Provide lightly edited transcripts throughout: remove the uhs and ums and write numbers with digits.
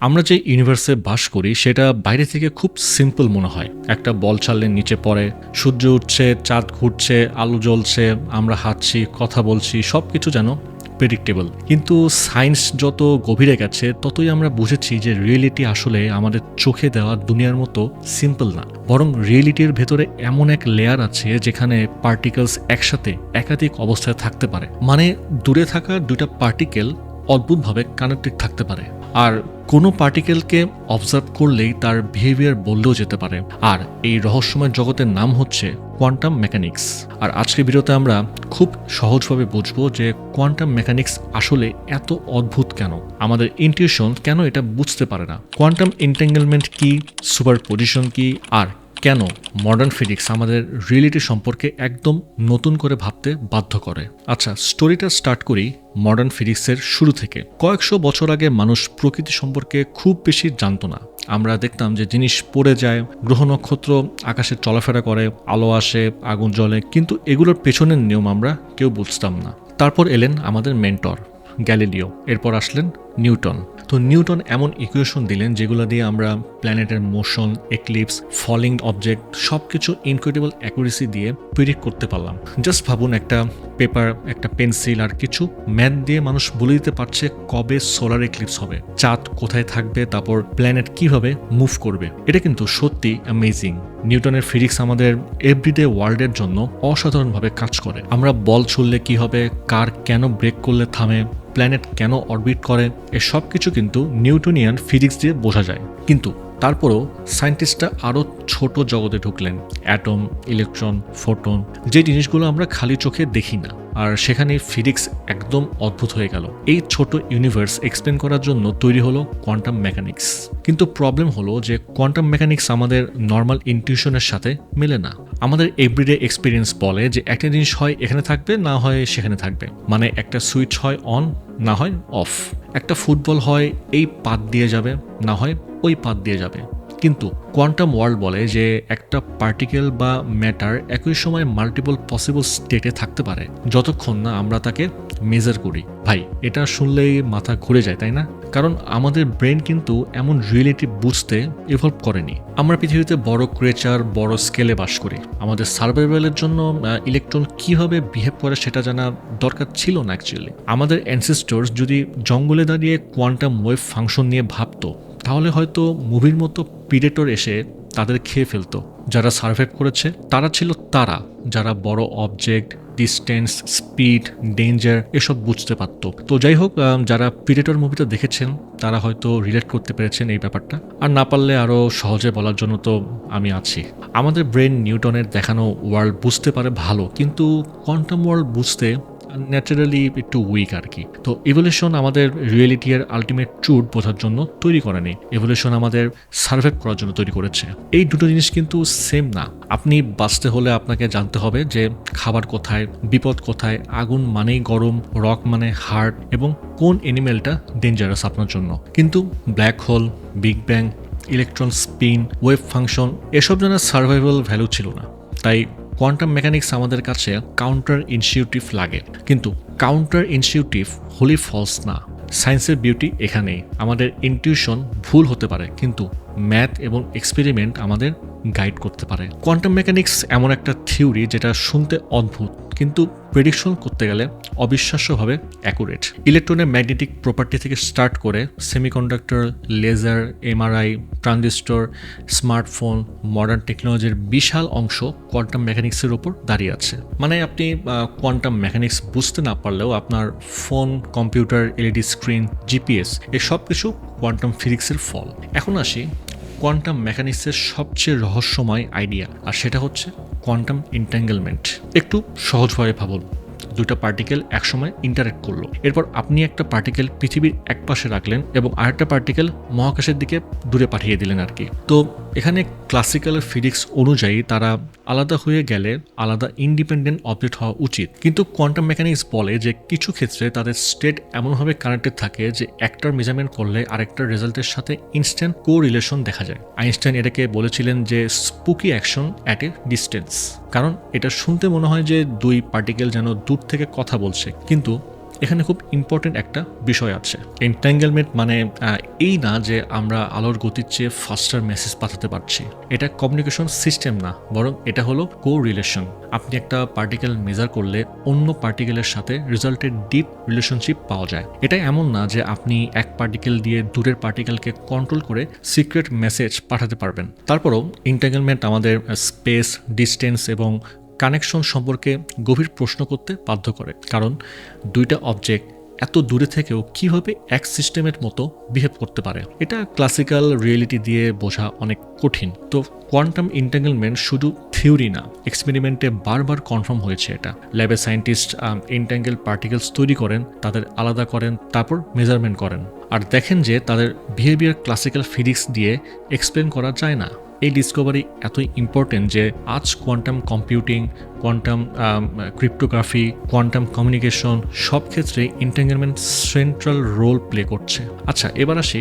আমরা যে ইউনিভার্সে বাস করি সেটা বাইরে থেকে খুব সিম্পল মনে হয়। একটা বল ছাড়লে নিচে পড়ে, সূর্য উঠছে, চাঁদ ঘুরছে, আলো জ্বলছে, আমরা হাঁটছি, কথা বলছি, সবকিছু যেন প্রেডিক্টেবল। কিন্তু সায়েন্স যত গভীরে গেছে ততই আমরা বুঝেছি যে রিয়েলিটি আসলে আমাদের চোখে দেওয়া দুনিয়ার মতো সিম্পল না, বরং রিয়েলিটির ভেতরে এমন এক লেয়ার আছে যেখানে পার্টিকেলস একসাথে একাধিক অবস্থায় থাকতে পারে। মানে দূরে থাকা দুইটা পার্টিকেল অদ্ভুতভাবে কানেক্টেড থাকতে পারে, আর কোনো পার্টিকেলকে অবজার্ভ করলেই তার বিহেভিয়ার বললেও যেতে পারে। আর এই রহস্যময় জগতের নাম হচ্ছে কোয়ান্টাম মেকানিক্স। আর আজকের ভিডিওতে আমরা খুব সহজভাবে বুঝবো যে কোয়ান্টাম মেকানিক্স আসলে এত অদ্ভুত কেন, আমাদের ইনটিউশন কেন এটা বুঝতে পারে না, কোয়ান্টাম এন্টেঙ্গেলমেন্ট কি, সুপারপজিশন কি, আর কেন মডার্ন ফিজিক্স আমাদের রিয়েলিটি সম্পর্কে একদম নতুন করে ভাবতে বাধ্য করে। আচ্ছা, স্টোরিটা স্টার্ট করি মডার্ন ফিজিক্সের শুরু থেকে। কয়েকশো বছর আগে মানুষ প্রকৃতি সম্পর্কে খুব বেশি জানতো না। আমরা দেখতাম যে জিনিস পড়ে যায়, গ্রহ নক্ষত্র আকাশে চলাফেরা করে, আলো আসে, আগুন জ্বলে, কিন্তু এগুলোর পেছনের নিয়ম আমরা কেউ বুঝতাম না। তারপর এলেন আমাদের মেন্টর গ্যালিলিও, এরপর আসলেন নিউটন। তো নিউটন এমন ইকুয়েশন দিলেন যেগুলো দিয়ে আমরা প্ল্যানেটের মোশন, এক্লিপস, ফলিং অবজেক্ট সবকিছু ইনক্রেডিবল অ্যাকুরেসি দিয়ে প্রেডিক্ট করতে পারলাম। জাস্ট ভাবুন, একটা পেপার, একটা পেন্সিল আর কিছু ম্যাথ দিয়ে মানুষ বলে দিতে পারছে কবে সোলার এক্লিপস হবে, চাঁদ কোথায় থাকবে, তারপর প্ল্যানেট কিভাবে মুভ করবে। এটা কিন্তু সত্যি অ্যামেজিং। নিউটনের ফিজিক্স আমাদের এভরিডে ওয়ার্ল্ডের জন্য অসাধারণভাবে কাজ করে। আমরা বল ছুড়লে কি হবে, কার কেন ব্রেক করলে থামে, প্ল্যানেট কেন অরবিট করে, এসব কিছু কিন্তু নিউটনিয়ান ফিজিক্স দিয়ে বোঝা যায়। কিন্তু তারপরও সায়েন্টিস্টরা আরও ছোট জগতে ঢুকলেন, অ্যাটম, ইলেকট্রন, ফোটন, যে জিনিসগুলো আমরা খালি চোখে দেখি না। আর সেখানে ফিজিক্স একদম অদ্ভুত হয়ে গেল। এই ছোট ইউনিভার্স এক্সপ্লেন করার জন্য তৈরি হলো কোয়ান্টাম মেকানিক্স। কিন্তু প্রবলেম হলো যে কোয়ান্টাম মেকানিক্স আমাদের নর্মাল ইনটিউশনের সাথে মেলে না। আমাদের এভরিডে এক্সপিরিয়েন্স বলে যে একটা জিনিস হয় এখানে থাকবে, না হয় সেখানে থাকবে। মানে একটা সুইচ হয় অন, না হয় অফ। একটা ফুটবল হয় এই পাত দিয়ে যাবে, না হয় ওই পাত দিয়ে যাবে। কিন্তু কোয়ান্টাম ওয়ার্ল্ড বলে যে একটা পার্টিকেল বা ম্যাটার একই সময় মাল্টিপল পসিবল স্টেটে থাকতে পারে যতক্ষণ না আমরা তাকে মেজার করি। ভাই, এটা শুনলেই মাথা ঘুরে যায়, তাই না? কারণ আমাদের ব্রেন কিন্তু এমন রিয়েলিটি বুঝতে ইভলভ করেনি। আমরা পৃথিবীতে বড় ক্রিয়েচার, বড় স্কেলে বাস করি। আমাদের সার্ভাইভালের জন্য ইলেকট্রন কিভাবে বিহেভ করে সেটা জানা দরকার ছিল না অ্যাকচুয়ালি। আমাদের অ্যানসেস্টরস যদি জঙ্গলে দাঁড়িয়ে কোয়ান্টাম ওয়েভ ফাংশন নিয়ে ভাবতো, তাহলে হয়তো মুভির মতো প্রিডেটর এসে তাদের খেয়ে ফেলতো। যারা সার্ভাইভ করেছে তারা ছিল তারা যারা বড় অবজেক্ট, ডিস্টেন্স, স্পিড, ডেঞ্জার এসব বুঝতে পারতো। তো যাই হোক, যারা প্রিডেটর মুভিটা দেখেছেন তারা হয়তো রিলেট করতে পেরেছেন এই ব্যাপারটা। আর না পারলে আরও সহজে বলার জন্য তো আমি আছি। আমাদের ব্রেন নিউটনের দেখানো ওয়ার্ল্ড বুঝতে পারে ভালো, কিন্তু কোয়ান্টাম ওয়ার্ল্ড বুঝতে ন্যাচারালি একটু উইক আর কি। তো ইভলিউশন আমাদের রিয়েলিটি এর আলটিমেট ট্রুথ বোঝার জন্য তৈরি করেনি, ইভলিউশন আমাদের সার্ভাইভ করার জন্য তৈরি করেছে। এই দুটো জিনিস কিন্তু সেম না। আপনি বাঁচতে হলে আপনাকে জানতে হবে যে খাবার কোথায়, বিপদ কোথায়, আগুন মানেই গরম, রক মানে হার্ড, এবং কোন অ্যানিমেলটা ডেঞ্জারাস আপনার জন্য। কিন্তু black hole, big bang, electron spin, wave function এসব জানার সার্ভাইভাল ভ্যালু ছিল না। তাই কোয়ান্টাম মেকানিক্স আমাদের কাছে কাউন্টার ইনটিউটিভ লাগে, কিন্তু কাউন্টার ইনটিউটিভ হলি ফলস না। সায়েন্সের বিউটি এখানেই। আমাদের ইনটিউশন ভুল হতে পারে, কিন্তু ম্যাথ এবং এক্সপেরিমেন্ট আমাদের গাইড করতে পারে। কোয়ান্টাম মেকানিক্স এমন একটা থিওরি যেটা শুনতে অদ্ভুত, কিন্তু প্রেডিকশন করতে গেলে অবিশ্বাস্যভাবে অ্যাকুরেট। ইলেকট্রনের ম্যাগনেটিক প্রপার্টি থেকে স্টার্ট করে semiconductor, laser, MRI, transistor, smartphone, modern টেকনোলজির বিশাল অংশ কোয়ান্টাম মেকানিক্সের ওপর দাঁড়িয়ে আছে। মানে আপনি কোয়ান্টাম মেকানিক্স বুঝতে না পারলেও আপনার phone, computer, LED screen, GPS এই সব কিছু কোয়ান্টাম ফিজিক্সের ফল। এখন আসি কোয়ান্টাম মেকানিক্সের সবচেয়ে রহস্যময় আইডিয়া, আর সেটা হচ্ছে কোয়ান্টাম এন্ট্যাঙ্গেলমেন্ট। একটু সহজভাবে ভাবুন, দুটো পার্টিকেল একসময় ইন্টারেক্ট করলো, এরপর আপনি একটা পার্টিকেল পৃথিবীর এক পাশে রাখলেন এবং আরেকটা পার্টিকেল মহাকাশের দিকে দূরে পাঠিয়ে দিলেন আর কি। তো এখানে ক্লাসিক্যাল ফিজিক্স অনুযায়ী তারা আলাদা হয়ে গেলে আলাদা ইন্ডিপেন্ডেন্ট অবজেক্ট হওয়া উচিত, কিন্তু কোয়ান্টাম মেকানিক্স বলে যে কিছু ক্ষেত্রে তাদের স্টেট এমনভাবে কানেক্টেড থাকে যে একটার মেজারমেন্ট করলে আরেকটার রেজাল্টের সাথে ইনস্ট্যান্ট কো রিলেশন দেখা যায়। আইনস্টাইন এটাকে বলেছিলেন যে spooky action at a distance, কারণ এটা শুনতে মনে হয় যে দুই পার্টিকেল যেন দূর থেকে কথা বলছে, কিন্তু এখানে খুব ইম্পর্টেন্ট একটা বিষয় আছে। এন্ট্যাঙ্গেলমেন্ট মানে এই না যে আমরা আলোর গতির চেয়ে ফাস্টার মেসেজ পাঠাতে পারছি। এটা কমিউনিকেশন সিস্টেম না, বরং এটা হলো কো রিলেশন। আপনি একটা পার্টিকেল মেজার করলে অন্য পার্টিকেলের সাথে রেজাল্টের ডিপ রিলেশনশিপ পাওয়া যায়। এটা এমন না যে আপনি এক পার্টিকেল দিয়ে দূরের পার্টিকেলকে কন্ট্রোল করে সিক্রেট মেসেজ পাঠাতে পারবেন। তারপরও এন্ট্যাঙ্গেলমেন্ট আমাদের স্পেস, ডিস্টেন্স এবং কানেকশন সম্পর্কে গভীর প্রশ্ন করতে বাধ্য করে, কারণ দুইটা অবজেক্ট এত দূরে থেকেও কিভাবে এক সিস্টেমের মতো বিহেভ করতে পারে এটা ক্লাসিক্যাল রিয়েলিটি দিয়ে বোঝা অনেক কঠিন। তো কোয়ান্টাম এন্ট্যাঙ্গেলমেন্ট শুধু থিওরি না, এক্সপেরিমেন্টে বারবার কনফার্ম হয়েছে এটা। ল্যাবে সায়েন্টিস্ট এন্ট্যাঙ্গেল পার্টিকেলস তৈরি করেন, তাদের আলাদা করেন, তারপর মেজারমেন্ট করেন, আর দেখেন যে তাদের বিহেভিয়ার ক্লাসিক্যাল ফিজিক্স দিয়ে এক্সপ্লেন করা যায় না। এই ডিসকভারি এতই ইম্পর্টেন্ট যে আজ quantum computing, quantum cryptography, quantum communication সব ক্ষেত্রে এন্ট্যাঙ্গেলমেন্ট সেন্ট্রাল রোল প্লে করছে। আচ্ছা, এবার আসি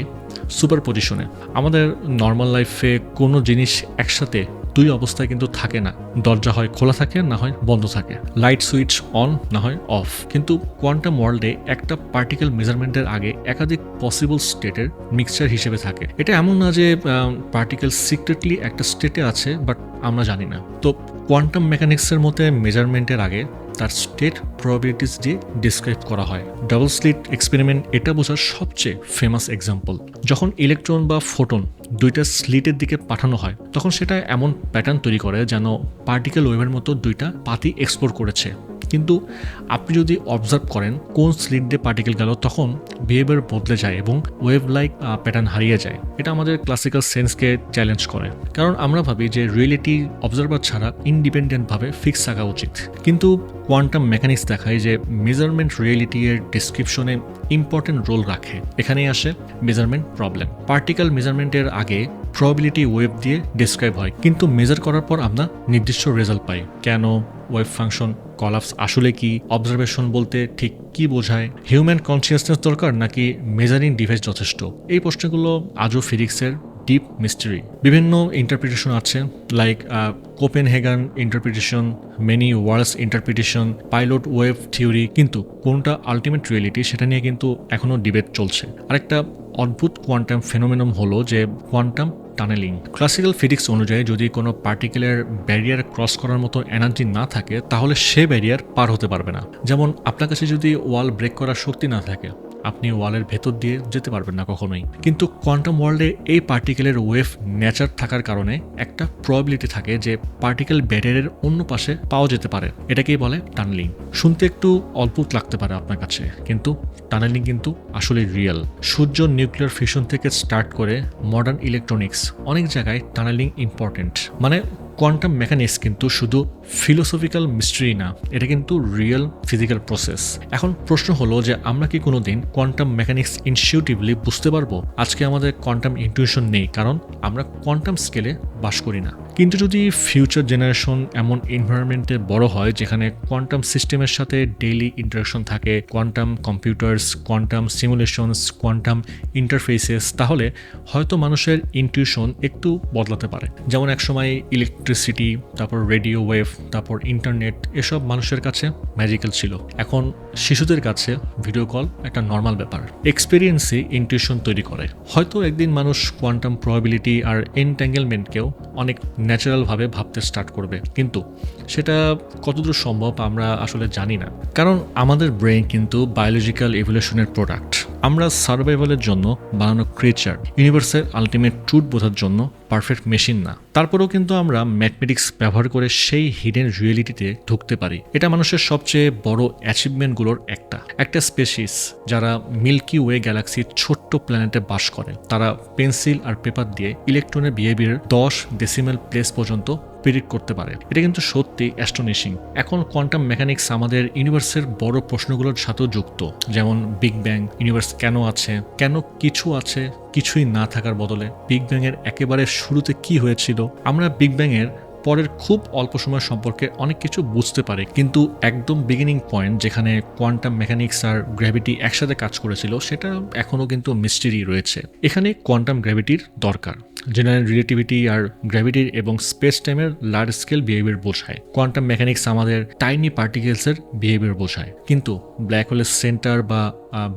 সুপারপজিশনে। আমাদের নর্মাল লাইফে কোনো জিনিস একসাথে দুই অবস্থায় কিন্তু থাকে না। দরজা হয় খোলা থাকে, না হয় বন্ধ থাকে, লাইট সুইচ অন না হয় অফ। কিন্তু কোয়ান্টাম ওয়ার্ল্ডে একটা পার্টিকেল মেজারমেন্টের আগে একাধিক পসিবল স্টেটের মিক্সচার হিসেবে থাকে। এটা এমন না যে পার্টিকেল সিক্রেটলি একটা স্টেটে আছে বাট আমরা জানি না। তো কোয়ান্টাম মেকানিক্সের মতে মেজারমেন্টের আগে তার স্টেট প্রবাবিলিটিস দিয়ে ডিসক্রাইব করা হয়। ডাবল স্লিট এক্সপেরিমেন্ট এটা বোঝার সবচেয়ে ফেমাস এক্সাম্পল। যখন ইলেকট্রন বা ফোটন দুইটা স্লিটের দিকে পাঠানো হয়, তখন সেটা এমন প্যাটার্ন তৈরি করে যেন পার্টিকেল ওয়েভের মতো দুইটা পাতি এক্সপ্লোর করেছে। কিন্তু আপনি যদি অবজার্ভ করেন কোন স্লিট দিয়ে পার্টিকেল গেল, তখন বিহেভিয়ার বদলে যায় এবং ওয়েভ লাইক প্যাটার্ন হারিয়ে যায়। এটা আমাদের ক্লাসিক্যাল সেন্সকে চ্যালেঞ্জ করে, কারণ আমরা ভাবি যে রিয়েলিটি অবজারভার ছাড়া ইন্ডিপেন্ডেন্টভাবে ফিক্স থাকা উচিত। কিন্তু কোয়ান্টাম মেকানিক্স দেখায় যে মেজারমেন্ট রিয়েলিটি এর ডিসক্রিপশনে ইম্পর্টেন্ট রোল রাখে। এখানেই আসে মেজারমেন্ট প্রবলেম। পার্টিকেল মেজারমেন্টের আগে প্রবাবিলিটি ওয়েভ দিয়ে ডিসক্রাইব হয়, কিন্তু মেজার করার পর আমরা নির্দিষ্ট রেজাল্ট পাই। কেন? ওয়েভ ফাংশন, কলাপস আসলে কি? অবজারভেশন বলতে ঠিক কি বোঝায়? হিউম্যান কনসিয়াসনেস দরকার নাকি মেজারিং ডিভাইস যথেষ্ট? এই প্রশ্নগুলো আজও ফিজিক্সের ডিপ মিস্ট্রি। বিভিন্ন ইন্টারপ্রিটেশন আছে, like Copenhagen interpretation, many worlds interpretation, pilot wave theory. কিন্তু কোনটা আলটিমেট রিয়েলিটি সেটা নিয়ে কিন্তু এখনও ডিবেট চলছে। আরেকটা অদ্ভুত কোয়ান্টাম ফেনোমেনন হলো যে কোয়ান্টাম টানেলিং। ক্লাসিক্যাল ফিজিক্স অনুযায়ী যদি কোনো পার্টিকেলের ব্যারিয়ার ক্রস করার মতো এনার্জি না থাকে, তাহলে সে ব্যারিয়ার পার হতে পারবে না। যেমন আপনার কাছে যদি ওয়াল ব্রেক করার শক্তি না থাকে, আপনি ওয়ালের ভেতর দিয়ে যেতে পারবেন না কখনোই। কিন্তু কোয়ান্টাম ওয়ার্ল্ডে এই পার্টিকেলের ওয়েভ নেচার থাকার কারণে একটা প্রবাবিলিটি থাকে যে পার্টিকেল ব্যারিয়ারের অন্য পাশে পাওয়া যেতে পারে। এটাকেই বলে টানেলিং। শুনতে একটু অদ্ভুত লাগতে পারে আপনার কাছে, কিন্তু টানেলিং কিন্তু আসলে রিয়েল। সূর্য নিউক্লিয়ার ফিউশন থেকে স্টার্ট করে মডার্ন ইলেকট্রনিক্স, অনেক জায়গায় টানেলিং ইম্পর্টেন্ট। মানে কোয়ান্টাম মেকানিক্স কিন্তু শুধু ফিলোসফিক্যাল মিস্ট্রি না, এটা কিন্তু রিয়েল ফিজিক্যাল প্রসেস। এখন প্রশ্ন হলো যে আমরা কি কোনোদিন কোয়ান্টাম মেকানিক্স ইনটিউটিভলি বুঝতে পারবো? আজকে আমাদের কোয়ান্টাম ইনটিউশন নেই, কারণ আমরা কোয়ান্টাম স্কেলে বাস করি না। কিন্তু যদি ফিউচার জেনারেশন এমন এনভায়রনমেন্টে বড় হয় যেখানে কোয়ান্টাম সিস্টেমের সাথে ডেইলি ইন্টারাকশন থাকে, quantum computers, quantum সিমুলেশনস, quantum interfaces, তাহলে হয়তো মানুষের ইনটিউশন একটু বদলাতে পারে। যেমন একসময় ইলেকট্রিসিটি, তারপর রেডিও ওয়েভ, তারপর ইন্টারনেট, এসব মানুষের কাছে ম্যাজিক্যাল ছিল। এখন শিশুদের কাছে ভিডিও কল একটা নর্মাল ব্যাপার। এক্সপেরিয়েন্সই ইনটিউশন তৈরি করে। হয়তো একদিন মানুষ কোয়ান্টাম প্রবাবিলিটি আর এনট্যাঙ্গেলমেন্টকেও অনেক ন্যাচারালভাবে ভাবতে স্টার্ট করবে, কিন্তু সেটা কতদূর সম্ভব আমরা আসলে জানি না। কারণ আমাদের ব্রেন কিন্তু বায়োলজিক্যাল ইভলিউশনের প্রোডাক্ট। আমরা সার্ভাইভালের জন্য বানানো ক্রিয়েচার, ইউনিভার্সের আলটিমেট ট্রুথ বোঝার জন্য পারফেক্ট মেশিন না। তারপরেও কিন্তু আমরা ম্যাথমেটিক্স ব্যবহার করে সেই হিডেন রিয়েলিটিতে ঢুকতে পারি। এটা মানুষের সবচেয়ে বড় অ্যাচিভমেন্টগুলোর একটা স্পেসিস যারা মিল্কি ওয়ে গ্যালাক্সির ছোট্ট প্ল্যানেটে বাস করে, তারা পেন্সিল আর পেপার দিয়ে ইলেকট্রনের বিহেভিয়ার 10 ডেসিমেল প্লেস পর্যন্ত প্রেডিক্ট করতে পারে। এটা কিন্তু সত্যি অ্যাস্টনিশিং। এখন কোয়ান্টাম মেকানিক্স আমাদের ইউনিভার্সের বড় প্রশ্নগুলোর সাথেও যুক্ত, যেমন বিগ ব্যাং, ইউনিভার্স কেন আছে, কেন কিছু আছে কিছুই না থাকার বদলে, বিগ ব্যাং এর একেবারে শুরুতে কি হয়েছিল। আমরা বিগ ব্যাং এর পরের খুব অল্প সময় সম্পর্কে অনেক কিছু বুঝতে পারে, কিন্তু একদম বিগিনিং পয়েন্ট যেখানে কোয়ান্টাম মেকানিক্স আর গ্র্যাভিটি একসাথে কাজ করেছিল, সেটা এখনও কিন্তু মিস্ট্রি রয়েছে। এখানে কোয়ান্টাম গ্র্যাভিটির দরকার। জেনারেল রিলেটিভিটি আর গ্র্যাভিটির এবং স্পেস টাইমের লার্জ স্কেল বিহেভিয়ার বোঝায়। কোয়ান্টাম মেকানিক্স আমাদের টাইনি পার্টিকেলসের বিহেভিয়ার বোঝায়। কিন্তু ব্ল্যাক হোলের সেন্টার বা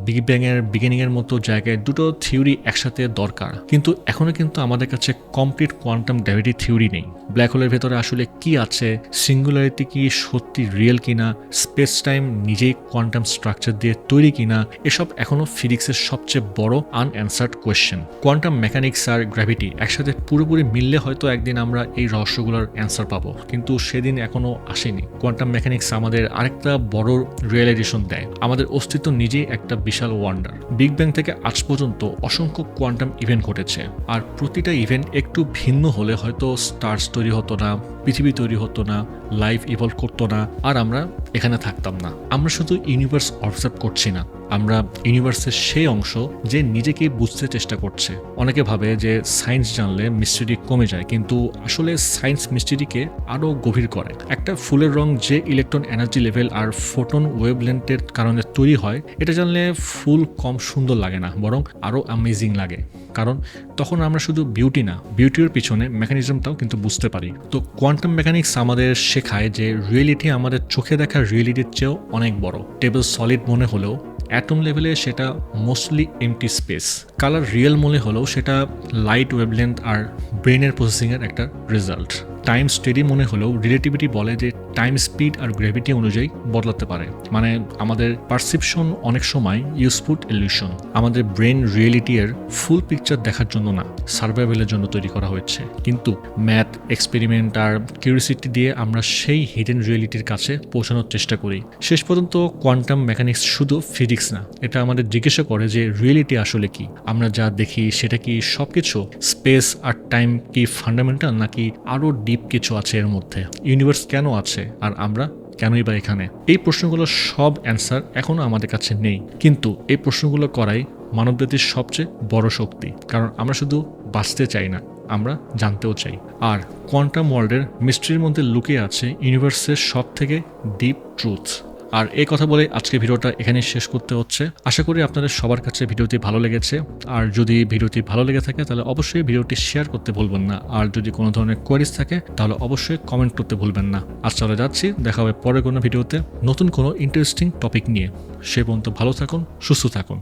বিগ ব্যাংয়ের বিগিনিংয়ের মতো জায়গায় দুটো থিওরি একসাথে দরকার, কিন্তু এখনও কিন্তু আমাদের কাছে কমপ্লিট কোয়ান্টাম গ্র্যাভিটি থিওরি নেই। ব্ল্যাক হোলের ভেতরে আসলে কি আছে, সিঙ্গুলারিটি কি সত্যি রিয়েল কিনা, স্পেস টাইম নিজেই কোয়ান্টাম স্ট্রাকচার দিয়ে তৈরি কিনা, এসব এখনও ফিজিক্সের সবচেয়ে বড় আনঅ্যান্সার্ড কোয়েশ্চেন। কোয়ান্টাম মেকানিক্স আর গ্র্যাভিটি একসাথে পুরোপুরি মিললে হয়তো একদিন আমরা এই রহস্যগুলোর অ্যান্সার পাবো, কিন্তু সেদিন এখনো আসেনি। কোয়ান্টাম মেকানিক্স আমাদের আরেকটা বড় রিয়েলাইজেশন দেয়, আমাদের অস্তিত্ব নিজেই একটা বিশাল ওয়ান্ডার। বিগ ব্যাং থেকে আজ পর্যন্ত অসংখ্য কোয়ান্টাম ইভেন্ট ঘটেছে, আর প্রতিটা ইভেন্ট একটু ভিন্ন হলে হয়তো স্টার্স তৈরি হতো না, পৃথিবী তৈরি হতো না, লাইফ ইভলভ করতো না, আর আমরা এখানে থাকতাম না। আমরা শুধু ইউনিভার্স অবজার্ভ করছি না, আমরা ইউনিভার্সের সেই অংশ যে নিজেকে বুঝতে চেষ্টা করছে। অনেকে ভাবে যে সায়েন্স জানলে মিস্ট্রি কমে যায়, কিন্তু আসলে সায়েন্স মিস্ট্রিকে আরও গভীর করে। একটা ফুলের রং যে ইলেকট্রন এনার্জি লেভেল আর ফোটন ওয়েভলেন্থের কারণে তৈরি হয়, এটা জানলে ফুল কম সুন্দর লাগে না, বরং আরও অ্যামেজিং লাগে। কারণ তখন আমরা শুধু বিউটি না, বিউটির পিছনে মেকানিজমটাও কিন্তু বুঝতে পারি। তো কোয়ান্টাম মেকানিক্স আমাদের শেখায় যে রিয়েলিটি আমাদের চোখে দেখা রিয়েলিটির চেয়েও অনেক বড়। টেবিল সলিড মনে হলেও অ্যাটম লেভেলে সেটা mostly MT space. Colour real মনে হলেও সেটা লাইট ওয়েভলেন্থ আর ব্রেনের প্রসেসিংয়ের একটা রেজাল্ট। টাইম স্টেডি মনে হলেও রিলেটিভিটি বলে যে টাইম স্পিড আর গ্র্যাভিটি অনুযায়ী বদলাতে পারে। মানে আমাদের পারসেপশন অনেক সময় ইউজফুল ইলিউশন। আমাদের ব্রেন রিয়েলিটি এর ফুল পিকচার দেখার জন্য না, সার্ভাইভালের জন্য তৈরি করা হয়েছে। কিন্তু ম্যাথ, এক্সপেরিমেন্ট আর কিউরিওসিটি দিয়ে আমরা সেই হিডেন রিয়েলিটির কাছে পৌঁছানোর চেষ্টা করি। শেষ পর্যন্ত কোয়ান্টাম মেকানিক্স শুধু ফিজিক্স না, এটা আমাদের জিজ্ঞাসা করে যে রিয়েলিটি আসলে কি। আমরা যা দেখি সেটা কি সবকিছু? স্পেস আর টাইম কি ফান্ডামেন্টাল, নাকি আরও ডিপ কিছু আছে এর মধ্যে? ইউনিভার্স কেন আছে, আর আমরা কেনই বা এখানে? এই প্রশ্নগুলোর সব অ্যান্সার এখনো আমাদের কাছে নেই, কিন্তু এই প্রশ্নগুলো করাই মানবজাতির সবচেয়ে বড় শক্তি। কারণ আমরা শুধু বাঁচতে চাই না, আমরা জানতেও চাই। আর কোয়ান্টাম ওয়ার্ল্ডের মিস্ট্রির মধ্যে লুকিয়ে আছে ইউনিভার্সের সব থেকে ডিপ ট্রুথ। আর এই কথা বলে আজকে ভিডিওটা এখানে শেষ করতে হচ্ছে। আশা করি আপনাদের সবার কাছে ভিডিওটি ভালো লেগেছে। আর যদি ভিডিওটি ভালো লেগে থাকে তাহলে অবশ্যই ভিডিওটি শেয়ার করতে ভুলবেন না। আর যদি কোনো ধরনের কোয়ারিজ থাকে তাহলে অবশ্যই কমেন্ট করতে ভুলবেন না। আজ চলে যাচ্ছি, দেখা হবে পরে কোনো ভিডিওতে নতুন কোনো ইন্টারেস্টিং টপিক নিয়ে। সে পর্যন্ত ভালো থাকুন, সুস্থ থাকুন।